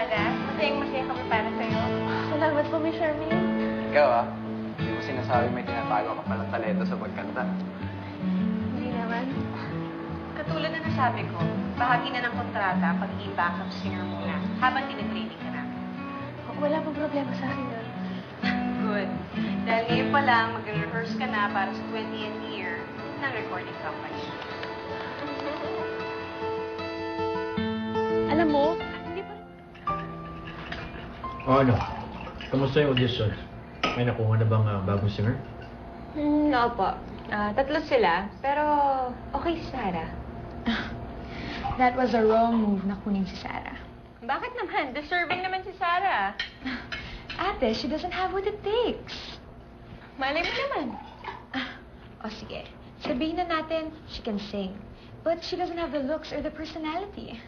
Sarah. Masayang-masaya kami para sa'yo. Salamat po, Miss Charmaine. Ikaw hindi mo sinasabi may tinatago ka palang talento sa pagkanta. Hindi naman. Katulad na nasabi ko, bahagi na ng kontrata ang pagiging backup singer muna habang tinitraining ka namin. Wala pong problema sa akin yun. Good. Dahil ngayon pa lang, mag-rehearse ka na para sa 20th year ng recording company. Alam mo, hindi pa rin... O ano? Kamusta yung audition? May nakuha na bang bagong singer? No po. Tatlo sila, pero okay si Sarah. That was a wrong move na kunin si Sarah. Bakit naman? Deserving naman si Sarah. Ate, she doesn't have what it takes. Malay mo naman. O sige, sabihin na natin, she can sing. But she doesn't have the looks or the personality.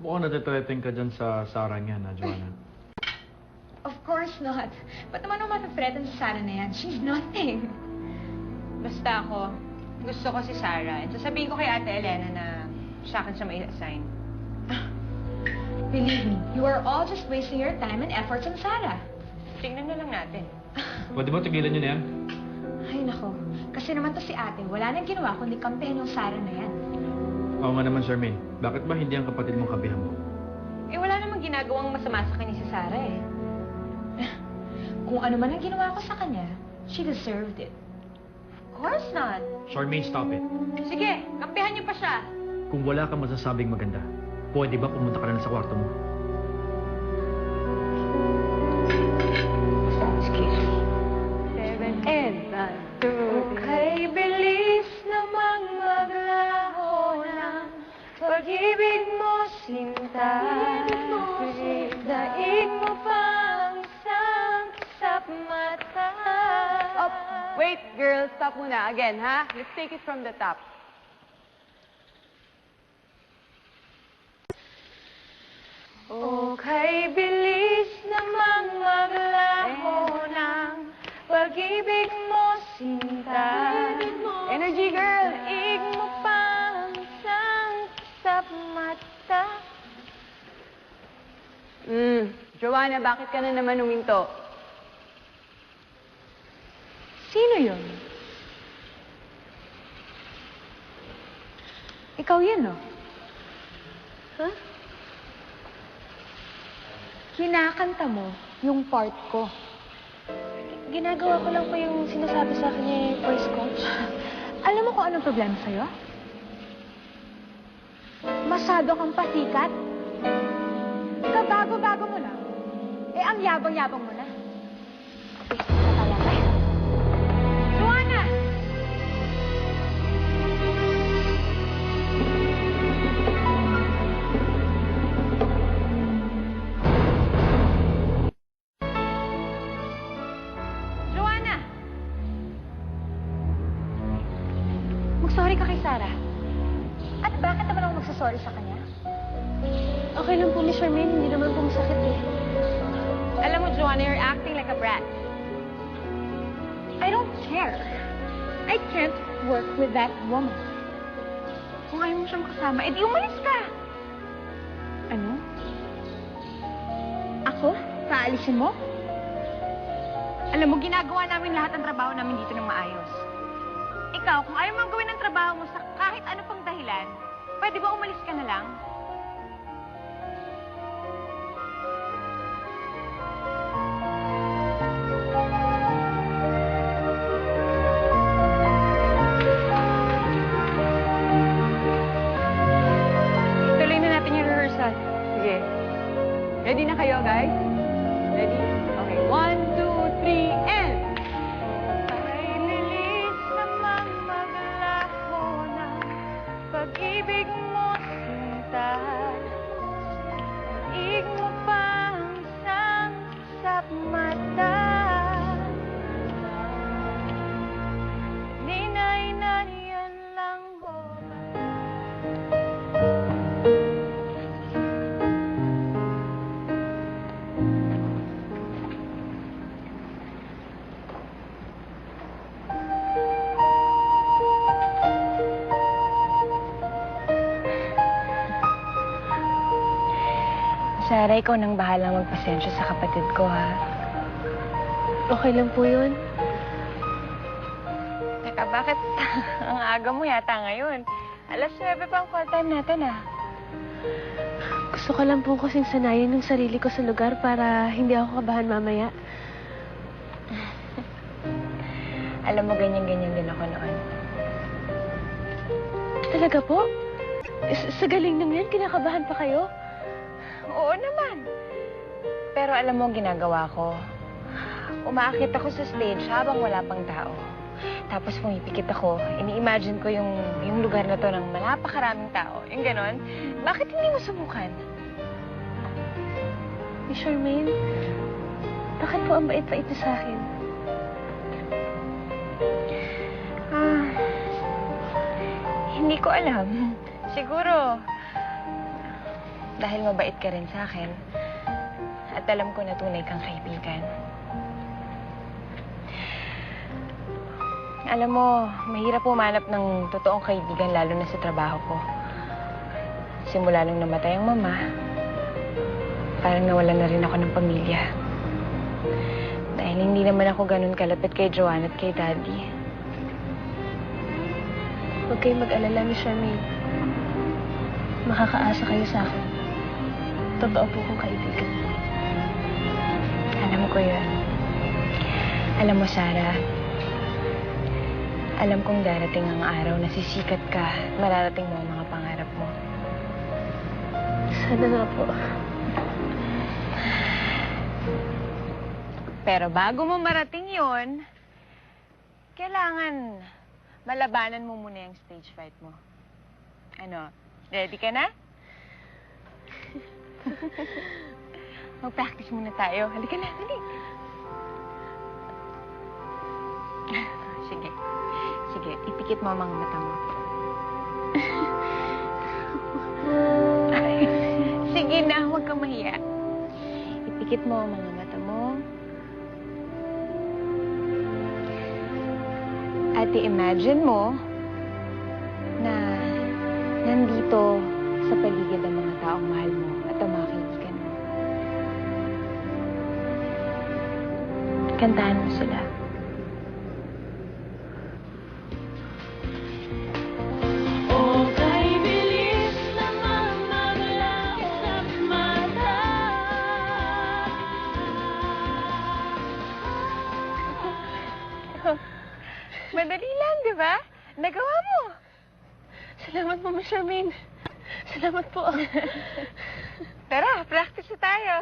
Mukhang natitreting ka dyan sa Sarah niya, na Joanna. Of course not. Ba't naman ako matathreaten sa Sarah na yan? She's nothing. Basta ako, gusto ko si Sarah. At sasabihin ko kay Ate Elena na sa akin siya may assign. Believe me, you are all just wasting your time and efforts on Sarah. Tingnan na lang natin. Pwede mo tigilan nyo na yan? Ay, nako. Kasi naman to si ate, wala nang ginawa kundi kampihan yung Sarah na yan. Oo nga naman, Charmaine. Bakit ba hindi ang kapatid mong kabihan mo? Eh, wala namang ginagawang masama sa kanya si Sarah eh. Kung ano man ang ginawa ko sa kanya, she deserved it. Of course not. Charmaine, stop it. Sige, kampihan niyo pa siya. Kung wala kang masasabing maganda, pwede ba pumunta ka na lang sa kwarto mo? Excuse me. 7 and 2. Okay, bilis namang maglaho ng pag-ibig mo, sinta. Daig mo pang isang kisap mata. Oh, wait, girl. Stop muna. Again, ha? Let's take it from the top. Okay, bilis namang maglaho ng pag-ibig mo, sinta. Energy, girl. Daig mo pang isang kisap mata. Joanna, bakit ka na naman huminto? Sino yun? Ikaw yan, no? Huh? Kinakanta mo yung part ko. Ginagawa ko lang po yung sinasabi sa akin niya yung voice coach. Alam mo kung anong problema sa'yo? Masyado kang pasikat. Kabago-bago mo lang. Eh, ang yabang-yabang mo na. Isa ka talaga. Joanna! Joanna! Mag-sorry ka kay Sarah. At bakit naman ako magsasorry sa kanya? Okay lang po, Miss Charmaine. Hindi naman po masakit eh. Alam mo, Joanna, you're acting like a brat. I don't care. I can't work with that woman. Kung ayaw mo siyang kasama, edi umalis ka. Ano? Ako? Paalisin mo? Alam mo, ginagawa namin lahat ng trabaho namin dito ng maayos. Ikaw, kung ayaw mong gawin ang trabaho mo sa kahit ano pang dahilan, pwede ba umalis ka na lang? Tuloy na natin yung rehearsal. Sige. Ready na kayo, guys? Ready? Okay. 1, 2, 3, and... Ay, bilis namang maglaho ng pag-ibig mo, sinta. Sara, ikaw nang bahalang magpasensya sa kapatid ko, ha? Okay lang po yun. Teka, bakit ang aga mo yata ngayon? Alas 9 pa ang call time natin, ah. Gusto ko lang po kasing sanayin yung sarili ko sa lugar para hindi ako kabahan mamaya. Alam mo, ganyan-ganyan din ako noon. Talaga po? Sa galing nang yan, kinakabahan pa kayo? Oo naman. Pero alam mo ang ginagawa ko. Umaakit ako sa stage habang wala pang tao. Tapos pumipikit ako. Ini-imagine ko yung lugar na to ng napakaraming tao. Yung ganon. Bakit hindi mo subukan? Miss Charmaine, bakit po ang bait-bait niyo sa akin? Hindi ko alam. Siguro, dahil mabait ka rin sa akin. At alam ko na tunay kang kaibigan. Alam mo, mahirap pumanap ng totoong kaibigan lalo na sa trabaho ko. Simula nung namatay ang mama, parang nawalan na rin ako ng pamilya. Dahil hindi naman ako ganun kalapit kay Joanne at kay Daddy. Huwag kayong mag-alala, Miss Charmaine. Makakaasa kayo sa akin. Totoo po kong kaibigan. Alam ko yun. Alam mo, Sarah, alam kong darating ang araw na sisikat ka, mararating mo ang mga pangarap mo. Sana nga po. Pero bago mo marating yon, kailangan malabanan mo muna yung stage fight mo. Ano, ready ka na? Mag-practice muna tayo. Halika na, dali. Sige. Sige, ipikit mo ang mga mata mo. Sige na, huwag kang mahiya. Ipikit mo ang mga mata mo. At i-imagine mo na nandito sa paligid ang mga taong mahal mo at ang mga kaibigan mo. Kantahan mo sila. Madali lang, di ba? Nagawa mo. Salamat po, Miss Charmaine. Salamat po. Tara, practice na tayo.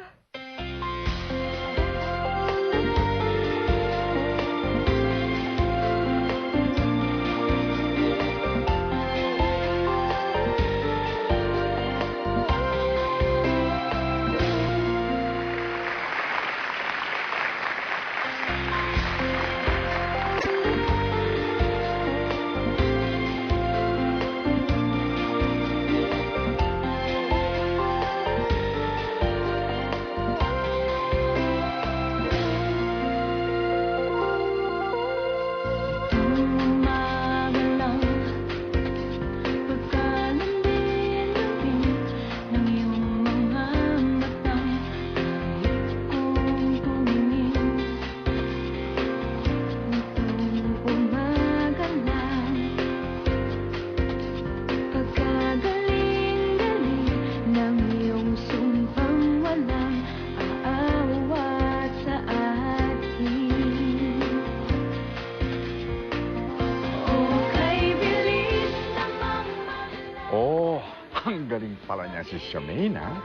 Ang galing pala niya si Charmaine, ha?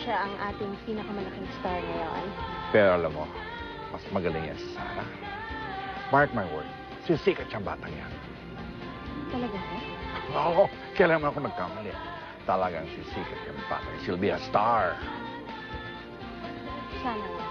Siya ang ating pinakamalaking star ngayon. Pero alam mo, mas magaling yan si Sarah. Mark my word, sisikat siyang batang yan. Talaga po? Oo, kailan mo ako nagkamali. Talagang sisikat yung batang. She'll be a star. Sana nga.